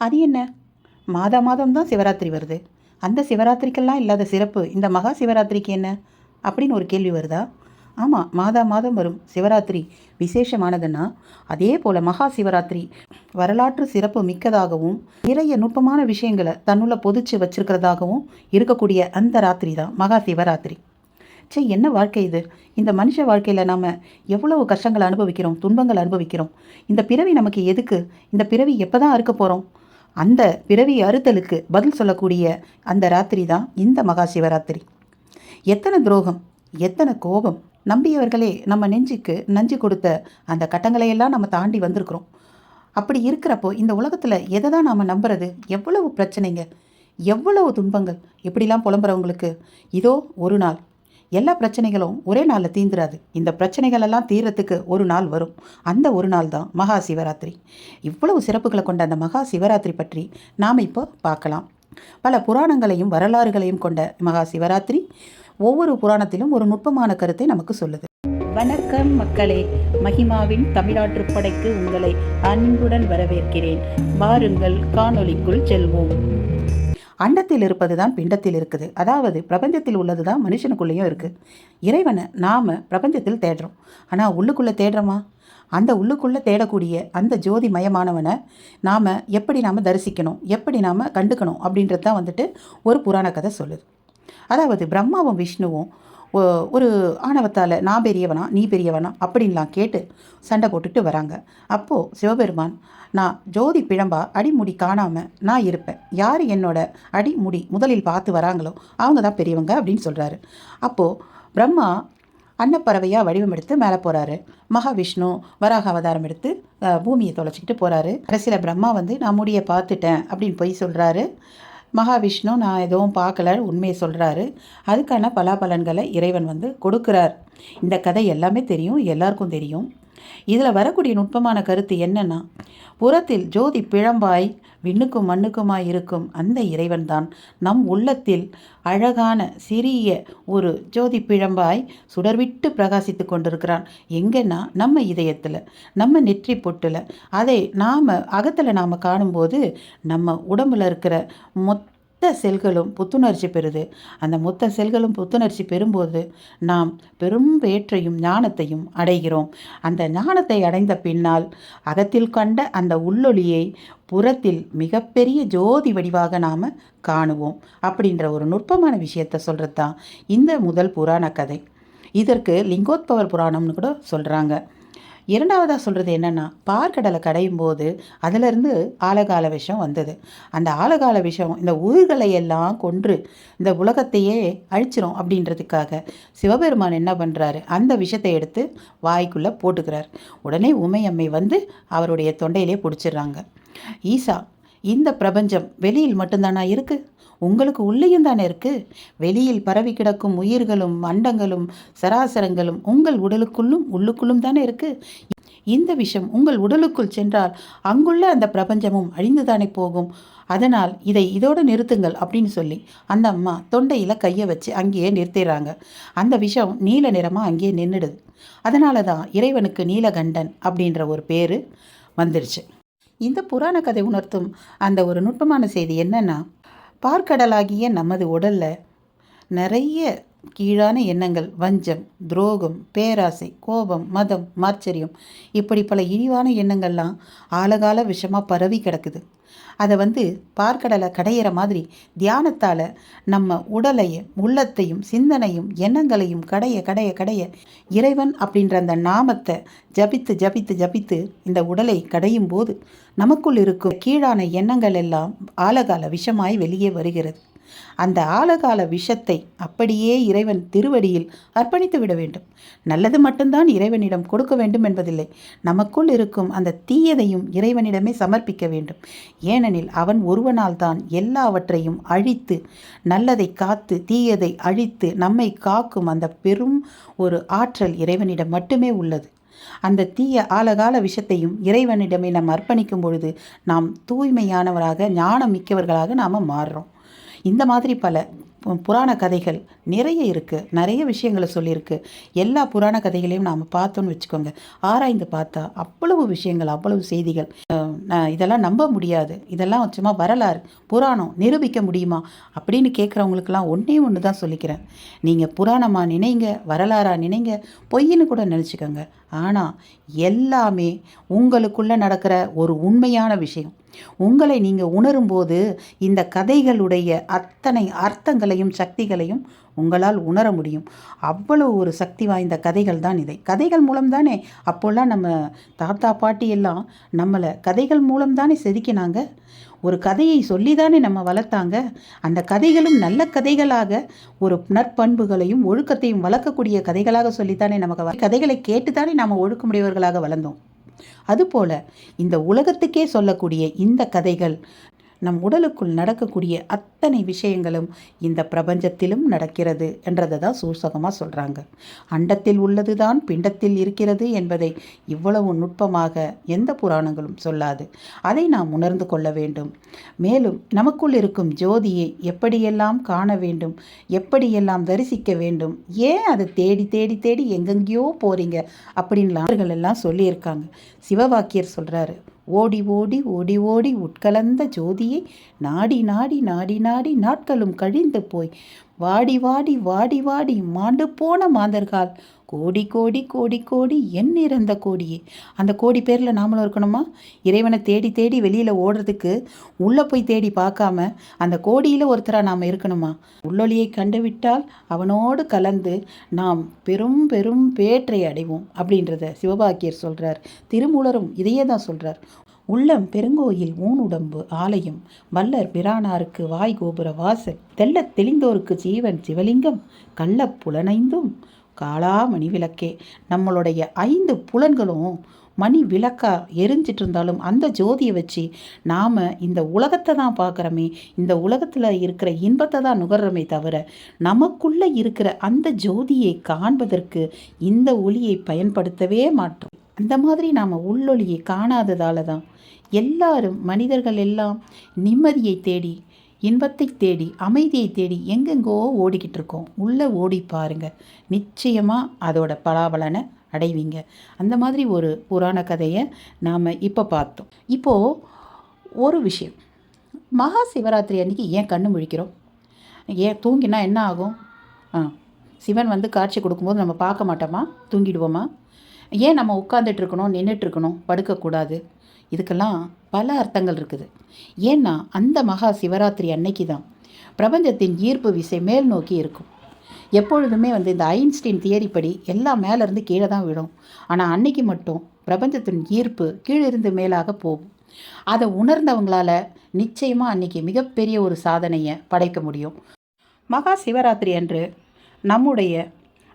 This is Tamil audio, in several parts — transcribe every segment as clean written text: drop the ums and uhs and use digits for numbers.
அது என்ன, மாதா மாதம் தான் சிவராத்திரி வருது, அந்த சிவராத்திரிக்கெல்லாம் இல்லாத சிறப்பு இந்த மகா சிவராத்திரிக்கு என்ன அப்படின்னு ஒரு கேள்வி வருதா? ஆமாம், மாதா மாதம் வரும் சிவராத்திரி விசேஷமானதுன்னா அதே போல் மகா சிவராத்திரி வரலாற்று சிறப்பு மிக்கதாகவும் நிறைய நுட்பமான விஷயங்களை தன்னுள்ள பொதிச்சு வச்சிருக்கிறதாகவும் இருக்கக்கூடிய அந்த ராத்திரி தான் மகா சிவராத்திரி. சே, என்ன வாழ்க்கை இது! இந்த மனுஷ வாழ்க்கையில் நாம் எவ்வளவு கஷ்டங்களை அனுபவிக்கிறோம், துன்பங்கள் அனுபவிக்கிறோம். இந்த பிறவி நமக்கு எதுக்கு? இந்த பிறவி எப்போ தான் அறுக்க போகிறோம்? அந்த பிறவி அறுத்தலுக்கு பதில் சொல்லக்கூடிய அந்த ராத்திரி தான் இந்த மகா சிவராத்திரி. எத்தனை துரோகம், எத்தனை கோபம், நம்பியவர்களே நம்ம நெஞ்சுக்கு நஞ்சு கொடுத்த அந்த கட்டங்களையெல்லாம் நம்ம தாண்டி வந்திருக்கிறோம். அப்படி இருக்கிறப்போ இந்த உலகத்தில் எதை தான் நாம் நம்புறது? எவ்வளவு பிரச்சனைங்க, எவ்வளவு துன்பங்கள். எப்படிலாம் புலம்புறவங்களுக்கு இதோ ஒரு நாள் எல்லா பிரச்சனைகளும் ஒரே நாளில் தீந்துராது. இந்த பிரச்சனைகள் எல்லாம் தீர்றதுக்கு ஒரு நாள் வரும். அந்த ஒரு நாள் தான் மகா சிவராத்திரி. இவ்வளவு சிறப்புகளை கொண்ட அந்த மகா சிவராத்திரி பற்றி நாம் இப்போ பார்க்கலாம். பல புராணங்களையும் வரலாறுகளையும் கொண்ட மகா சிவராத்திரி ஒவ்வொரு புராணத்திலும் ஒரு நுட்பமான கருத்தை நமக்கு சொல்லுது. வணக்கம் மக்களே, மகிமாவின் தமிழாற்றுப்படைக்கு உங்களை அன்புடன் வரவேற்கிறேன். வாருங்கள், காணொளிக்குள் செல்வோம். அண்டத்தில் இருப்பது தான் பிண்டத்தில் இருக்குது. அதாவது பிரபஞ்சத்தில் உள்ளது தான் மனுஷனுக்குள்ளேயும் இருக்குது. இறைவனை நாம் பிரபஞ்சத்தில் தேடுறோம், ஆனால் உள்ளுக்குள்ளே தேடுறோமா? அந்த உள்ளுக்குள்ளே தேடக்கூடிய அந்த ஜோதி மயமானவனை நாம் எப்படி தரிசிக்கணும், எப்படி நாம் கண்டுக்கணும் அப்படின்றது தான் ஒரு புராண கதை சொல்லுது. அதாவது பிரம்மாவும் விஷ்ணுவும் ஒரு ஆணவத்தால் நான் பெரியவனா நீ பெரியவனா அப்படின்லாம் கேட்டு சண்டை போட்டுட்டு வராங்க. அப்போது சிவபெருமான், நான் ஜோதி பிழம்பா அடிமுடி காணாமல் நான் இருப்பேன், யார் என்னோட அடிமுடி முதலில் பார்த்து வராங்களோ அவங்க தான் பெரியவங்க அப்படின்னு சொல்கிறாரு. அப்போது பிரம்மா அன்னப்பறவையாக வடிவம் எடுத்து மேலே போகிறாரு. மகாவிஷ்ணு வராக அவதாரம் எடுத்து பூமியை தொலைச்சிக்கிட்டு போகிறாரு. கடைசியில் பிரம்மா நான் முடியை பார்த்துட்டேன் அப்படின்னு போய் சொல்கிறாரு. மகாவிஷ்ணு நான் எதுவும் பார்க்கல உண்மையை சொல்கிறாரு. அதுக்கான பலாபலன்களை இறைவன் கொடுக்குறார். இந்த கதை எல்லாமே தெரியும், எல்லாருக்கும் தெரியும். இதில் வரக்கூடிய நுட்பமான கருத்து என்னென்னா, புறத்தில் ஜோதி பிழம்பாய் விண்ணுக்கும் மண்ணுக்குமாய் இருக்கும் அந்த இறைவன் தான் நம் உள்ளத்தில் அழகான சிறிய ஒரு ஜோதி பிழம்பாய் சுடர்விட்டு பிரகாசித்து கொண்டிருக்கிறான். எங்கன்னா நம்ம இதயத்தில், நம்ம நெற்றி பொட்டில். அதை நாம் அகத்தில் நாம் காணும்போது நம்ம உடம்பில் இருக்கிற மொத்த செல்களும் புத்துணர்ச்சி பெறுது. அந்த மொத்த செல்களும் புத்துணர்ச்சி பெறும்போது நாம் பெரும் பேற்றையும் ஞானத்தையும் அடைகிறோம். அந்த ஞானத்தை அடைந்த பின்னால் அகத்தில் கண்ட அந்த உள்ளொளியை புறத்தில் மிகப்பெரிய ஜோதி வடிவாக நாம் காணுவோம் அப்படின்ற ஒரு நுட்பமான விஷயத்தை சொல்கிறது தான் இந்த முதல் புராண கதை. இதற்கு லிங்கோத்பவர் புராணம்னு கூட சொல்கிறாங்க. இரண்டாவதாக சொல்கிறது என்னென்னா, பார்க்கடலை கடையும் போது அதிலிருந்து ஆலகால விஷம் வந்தது. அந்த ஆலகால விஷம் இந்த உயிர்களை எல்லாம் கொன்று இந்த உலகத்தையே அழிச்சிரும் அப்படின்றதுக்காக சிவபெருமான் என்ன பண்ணுறாரு, அந்த விஷத்தை எடுத்து வாய்க்குள்ளே போட்டுக்கிறார். உடனே உமையம்மை அவருடைய தொண்டையிலே பிடிச்சிடுறாங்க. ஈசா, இந்த பிரபஞ்சம் வெளியில் மட்டும்தானா இருக்குது? உங்களுக்கு உள்ளேயும் தானே இருக்குது. வெளியில் பரவி கிடக்கும் உயிர்களும் அண்டங்களும் சராசரங்களும் உங்கள் உடலுக்குள்ளும் உள்ளுக்குள்ளும் தானே இருக்குது. இந்த விஷயம் உங்கள் உடலுக்குள் சென்றால் அங்குள்ள அந்த பிரபஞ்சமும் அழிந்துதானே போகும். அதனால் இதை இதோடு நிறுத்துங்கள் அப்படின்னு சொல்லி அந்த அம்மா தொண்டையில் கையை வச்சு அங்கேயே நிறுத்திடுறாங்க. அந்த விஷம் நீல நிறமாக அங்கேயே நின்றுடுது. அதனால தான் இறைவனுக்கு நீலகண்டன் அப்படின்ற ஒரு பேர் வந்துடுச்சு. இந்த புராண கதை உணர்த்தும் அந்த ஒரு நுட்பமான செய்தி என்னென்னா, பார்க்கடலாகிய நமது உடலில் நிறைய கீழான எண்ணங்கள், வஞ்சம், துரோகம், பேராசை, கோபம், மதம், மாச்சரியம், இப்படி பல இழிவான எண்ணங்கள்லாம் ஆழகால விஷமாக பரவி கிடக்குது. அதை பார்க்கடலை கடையிற மாதிரி தியானத்தால் நம்ம உடலையும் உள்ளத்தையும் சிந்தனையும் எண்ணங்களையும் கடைய கடைய கடைய இறைவன் அப்படின்ற அந்த நாமத்தை ஜபித்து ஜபித்து ஜபித்து இந்த உடலை கடையும் போது நமக்குள் இருக்கும் கீழான எண்ணங்கள் எல்லாம் ஆழகால விஷமாய் வெளியே வருகிறது. அந்த ஆழகால விஷத்தை அப்படியே இறைவன் திருவடியில் அர்ப்பணித்து விட வேண்டும். நல்லது மட்டும்தான் இறைவனிடம் கொடுக்க வேண்டும் என்பதில்லை. நமக்குள் இருக்கும் அந்த தீயதையும் இறைவனிடமே சமர்ப்பிக்க வேண்டும். ஏனெனில் அவன் ஒருவனால் தான் எல்லாவற்றையும் அழித்து நல்லதை காத்து தீயதை அழித்து நம்மை காக்கும் அந்த பெரும் ஒரு ஆற்றல் இறைவனிடம் மட்டுமே உள்ளது. அந்த தீய ஆழகால விஷத்தையும் இறைவனிடமே நாம் அர்ப்பணிக்கும் பொழுது நாம் தூய்மையானவராக ஞானம் மிக்கவர்களாக நாம் மாறுறோம். இந்த மாதிரி பல புராண கதைகள் நிறைய இருக்குது, நிறைய விஷயங்களை சொல்லியிருக்கு. எல்லா புராண கதைகளையும் நாம் பார்த்தோன்னு வச்சுக்கோங்க, ஆராய்ந்து பார்த்தா அவ்வளவு விஷயங்கள், அவ்வளவு செய்திகள் இதெல்லாம் நம்ப முடியாது, இதெல்லாம் சும்மா வரலாறு புராணம் நிரூபிக்க முடியுமா அப்படின்னு கேட்குறவங்களுக்கெல்லாம் ஒன்றே ஒன்று தான் சொல்லிக்கிறேன். நீங்கள் புராணமாக நினைங்க, வரலாறாக நினைங்க, பொய்ன்னு கூட நினச்சிக்கோங்க. ஆனால் எல்லாமே உங்களுக்குள்ளே நடக்கிற ஒரு உண்மையான விஷயம். உங்களை நீங்கள் உணரும்போது இந்த கதைகளுடைய அத்தனை அர்த்தங்களையும் சக்திகளையும் உங்களால் உணர முடியும். அவ்வளோ ஒரு சக்தி வாய்ந்த கதைகள் தான் இதை. கதைகள் மூலம்தானே அப்போல்லாம் நம்ம தாத்தா பாட்டி எல்லாம் நம்மளை கதைகள் மூலம்தானே செதுக்கினாங்க. ஒரு கதையை சொல்லி தானே நம்ம வளர்த்தாங்க. அந்த கதைகளும் நல்ல கதைகளாக ஒரு நற்பண்புகளையும் ஒழுக்கத்தையும் வளர்க்கக்கூடிய கதைகளாக சொல்லித்தானே நமக்கு கதைகளை கேட்டுத்தானே நாம் ஒழுக்கமுடையவர்களாக வளர்ந்தோம். அதுபோல் இந்த உலகத்துக்கே சொல்லக்கூடிய இந்த கதைகள் நம் உடலுக்குள் நடக்கக்கூடிய அத்தனை விஷயங்களும் இந்த பிரபஞ்சத்திலும் நடக்கிறது என்றதை தான் சூசகமாக சொல்கிறாங்க. அண்டத்தில் உள்ளது தான் பிண்டத்தில் இருக்கிறது என்பதை இவ்வளவு நுட்பமாக எந்த புராணங்களும் சொல்லாது. அதை நாம் உணர்ந்து கொள்ள வேண்டும். மேலும் நமக்குள் இருக்கும் ஜோதியை எப்படியெல்லாம் காண வேண்டும், எப்படியெல்லாம் தரிசிக்க வேண்டும், ஏன் அதை தேடி தேடி தேடி எங்கெங்கேயோ போகிறீங்க அப்படின்லாம் எல்லாம் சொல்லியிருக்காங்க. சிவவாக்கியர் சொல்கிறாரு, ஓடி ஓடி ஓடி ஓடி உட்கலந்த ஜோதியை நாடி நாடி நாடி நாடி நாட்களும் கழிந்து போய் வாடி வாடி வாடி வாடி மாண்டு போன மாந்தர்கால் கோடி கோடி கோடி கோடி என் இறந்த கோடியே. அந்த கோடி பேரில் நாமளும் இருக்கணுமா? இறைவனை தேடி தேடி வெளியில் ஓடுறதுக்கு உள்ளே போய் தேடி பார்க்காம அந்த கோடியில் ஒருத்தராக நாம் இருக்கணுமா? உள்ளொளியை கண்டுவிட்டால் அவனோடு கலந்து நாம் பெரும் பெரும் பேற்றை அடைவோம் அப்படின்றத சிவபாக்கியர் சொல்கிறார். திருமூலரும் இதையே தான் சொல்கிறார். உள்ளம் பெருங்கோயில் ஊனுடம்பு ஆலயம் வல்லர் பிரானாருக்கு வாய் கோபுர வாசல் தெள்ளத் தெளிந்தோருக்கு ஜீவன் சிவலிங்கம் கள்ளப் புலனைந்தும் காளா மணி விளக்கே. நம்மளுடைய 5 புலன்களும் மணி விளக்கா எரிஞ்சிட்டு இருந்தாலும் அந்த ஜோதியை வச்சு நாம் இந்த உலகத்தை தான் பார்க்குறோமே, இந்த உலகத்தில் இருக்கிற இன்பத்தை தான் நுகர்றோமே தவிர நமக்குள்ளே இருக்கிற அந்த ஜோதியை காண்பதற்கு இந்த ஒளியை பயன்படுத்தவே மாட்டோம். அந்த மாதிரி நாம் உள்ளொளியை காணாததால தான் எல்லாரும் மனிதர்கள் எல்லாம் நிம்மதியை தேடி, இன்பத்தை தேடி, அமைதியை தேடி எங்கெங்கோ ஓடிக்கிட்டு இருக்கோம். உள்ளே ஓடி பாருங்க, நிச்சயமாக அதோட பலாபலனை அடைவீங்க. அந்த மாதிரி ஒரு புராண கதையை நாம் இப்போ பார்த்தோம். இப்போது ஒரு விஷயம், மகா சிவராத்திரி அன்றைக்கி ஏன் கண்ணு முழிக்கிறோம்? ஏன் தூங்கினா என்ன ஆகும்? சிவன் வந்து காட்சி கொடுக்கும்போது நம்ம பார்க்க மாட்டோமா? தூங்கிடுவோமா? ஏன் நம்ம உட்காந்துட்டு இருக்கணும், நின்றுட்டு இருக்கணும், படுக்கக்கூடாது? இதுக்கெல்லாம் பல அர்த்தங்கள் இருக்குது. ஏன்னா அந்த மகா சிவராத்திரி அன்னைக்கு தான் பிரபஞ்சத்தின் ஈர்ப்பு விசை மேல் நோக்கி இருக்கும். எப்பொழுதுமே வந்து இந்த ஐன்ஸ்டீன் தியரிப்படி எல்லாம் மேலேருந்து கீழே தான் விடும். ஆனால் அன்னைக்கு மட்டும் பிரபஞ்சத்தின் ஈர்ப்பு கீழிருந்து மேலாக போகும். அதை உணர்ந்தவங்களால் நிச்சயமாக அன்றைக்கி மிகப்பெரிய ஒரு சாதனையை படைக்க முடியும். மகா சிவராத்திரி அன்று நம்முடைய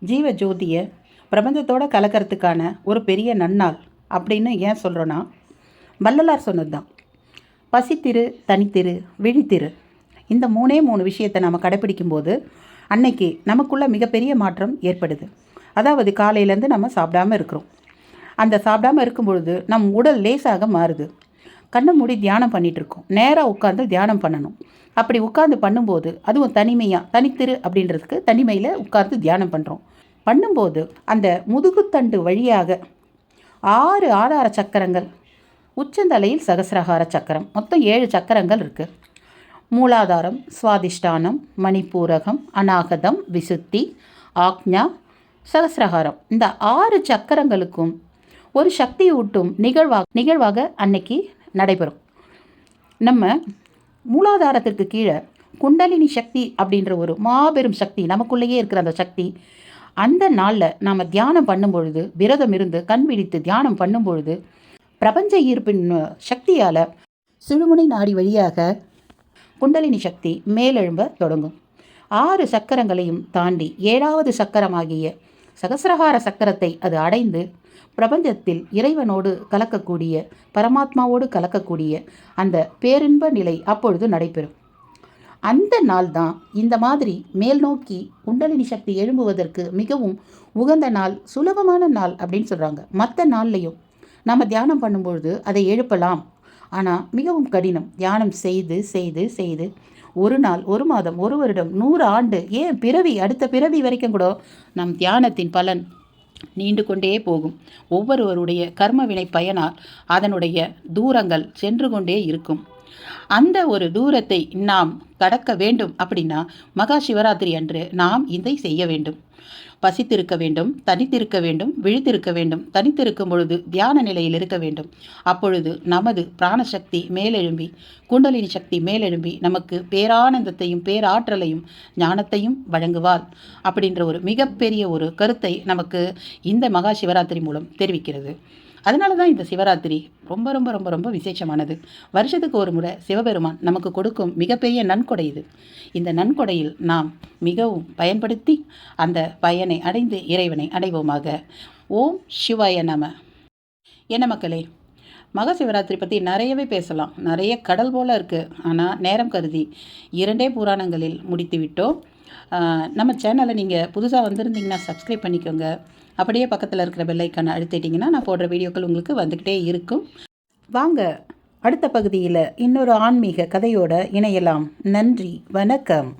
ஜீவ ஜோதியை பிரபஞ்சத்தோடு கலக்கிறதுக்கான ஒரு பெரிய நன்னாள் அப்படின்னு ஏன் சொல்கிறோன்னா, வள்ளலார் சொன்னது தான். பசித்திரு, தனித்திரு, விழித்திரு, இந்த 3 விஷயத்தை நம்ம கடைப்பிடிக்கும்போது அன்னைக்கு நமக்குள்ள மிகப்பெரிய மாற்றம் ஏற்படுது. அதாவது காலையிலேருந்து நம்ம சாப்பிடாமல் இருக்கிறோம். அந்த சாப்பிடாமல் இருக்கும் பொழுது நம் உடல் லேசாக மாறுது. கண்ணை மூடி தியானம் பண்ணிகிட்ருக்கோம். நேராக உட்காந்து தியானம் பண்ணணும். அப்படி உட்காந்து பண்ணும்போது, அதுவும் தனிமையாக, தனித்திரு அப்படின்றதுக்கு தனிமையில் உட்காந்து தியானம் பண்ணும்போது அந்த முதுகுத்தண்டு வழியாக 6 ஆதார சக்கரங்கள், உச்சந்தலையில் சகசிரகார சக்கரம், மொத்தம் 7 சக்கரங்கள் இருக்குது. மூலாதாரம், சுவாதிஷ்டானம், மணிப்பூரகம், அநாகதம், விசுத்தி, ஆக்ஞா, சகசிரகாரம். இந்த 6 சக்கரங்களுக்கும் ஒரு சக்தி ஊட்டும் நிகழ்வாக அன்னைக்கு நடைபெறும். நம்ம மூலாதாரத்திற்கு கீழே குண்டலினி சக்தி அப்படின்ற ஒரு மாபெரும் சக்தி நமக்குள்ளேயே இருக்கிற அந்த சக்தி, அந்த நாளில் நாம் தியானம் பண்ணும்பொழுது, விரதம் இருந்து கண் விழித்து தியானம் பண்ணும்பொழுது பிரபஞ்ச ஈர்ப்பின் சக்தியால் சுழுமுனை நாடி வழியாக குண்டலினி சக்தி மேலெழும்ப தொடங்கும். 6 சக்கரங்களையும் தாண்டி 7வது சக்கரமாகிய சகசிரகார சக்கரத்தை அது அடைந்து பிரபஞ்சத்தில் இறைவனோடு கலக்கக்கூடிய, பரமாத்மாவோடு கலக்கக்கூடிய அந்த பேரின்ப நிலை அப்பொழுது நடைபெறும். அந்த நாள் தான் இந்த மாதிரி மேல் நோக்கி குண்டலினி சக்தி எழும்புவதற்கு மிகவும் உகந்த நாள், சுலபமான நாள் அப்படின்னு சொல்கிறாங்க. மற்ற நாள்லையும் நம்ம தியானம் பண்ணும்பொழுது அதை எழுப்பலாம், ஆனால் மிகவும் கடினம். தியானம் செய்து செய்து செய்து ஒரு நாள், ஒரு மாதம், ஒரு வருடம், 100 ஆண்டு, ஏன் பிறவி, அடுத்த பிறவி வரைக்கும் கூட நம் தியானத்தின் பலன் நீண்டு கொண்டே போகும். ஒவ்வொருவருடைய கர்ம வினை பயனால் அதனுடைய தூரங்கள் சென்று கொண்டே இருக்கும். அந்த ஒரு தூரத்தை நாம் கடக்க வேண்டும் அப்படின்னா மகா சிவராத்திரி அன்று நாம் இதை செய்ய வேண்டும். பசித்திருக்க வேண்டும், தனித்திருக்க வேண்டும், விழித்திருக்க வேண்டும். தனித்திருக்கும் பொழுது தியான நிலையில் இருக்க வேண்டும். அப்பொழுது நமது பிராணசக்தி மேலெழும்பி, குண்டலினி சக்தி மேலெழும்பி நமக்கு பேரானந்தத்தையும் பேராற்றலையும் ஞானத்தையும் வழங்குவாள் அப்படின்ற ஒரு மிகப்பெரிய ஒரு கருத்தை நமக்கு இந்த மகா சிவராத்திரி மூலம் தெரிவிக்கிறது. அதனால தான் இந்த சிவராத்திரி ரொம்ப ரொம்ப ரொம்ப ரொம்ப விசேஷமானது. வருஷத்துக்கு ஒரு முறை சிவபெருமான் நமக்கு கொடுக்கும் மிகப்பெரிய நன்கொடை இது. இந்த நன்கொடையில் நாம் மிகவும் பயன்படுத்தி அந்த பயனை அடைந்து இறைவனை அடைவோமாக. ஓம் சிவாய நம. என்ன மக்களே, மகா சிவராத்திரி பற்றி நிறையவே பேசலாம். நிறைய கடல் போல் இருக்குது. ஆனால் நேரம் கருதி 2 புராணங்களில் முடித்து விட்டோம். நம்ம சேனலை நீங்கள் புதுசாக வந்திருந்தீங்கன்னா சப்ஸ்கிரைப் பண்ணிக்கோங்க. அப்படியே பக்கத்தில் இருக்கிற பெல் ஐக்கானை அழுத்திட்டிங்கன்னா நான் போடுற வீடியோக்கள் உங்களுக்கு வந்துக்கிட்டே இருக்கும். வாங்க அடுத்த பகுதியில் இன்னொரு ஆன்மீக கதையோடு இணையலாம். நன்றி, வணக்கம்.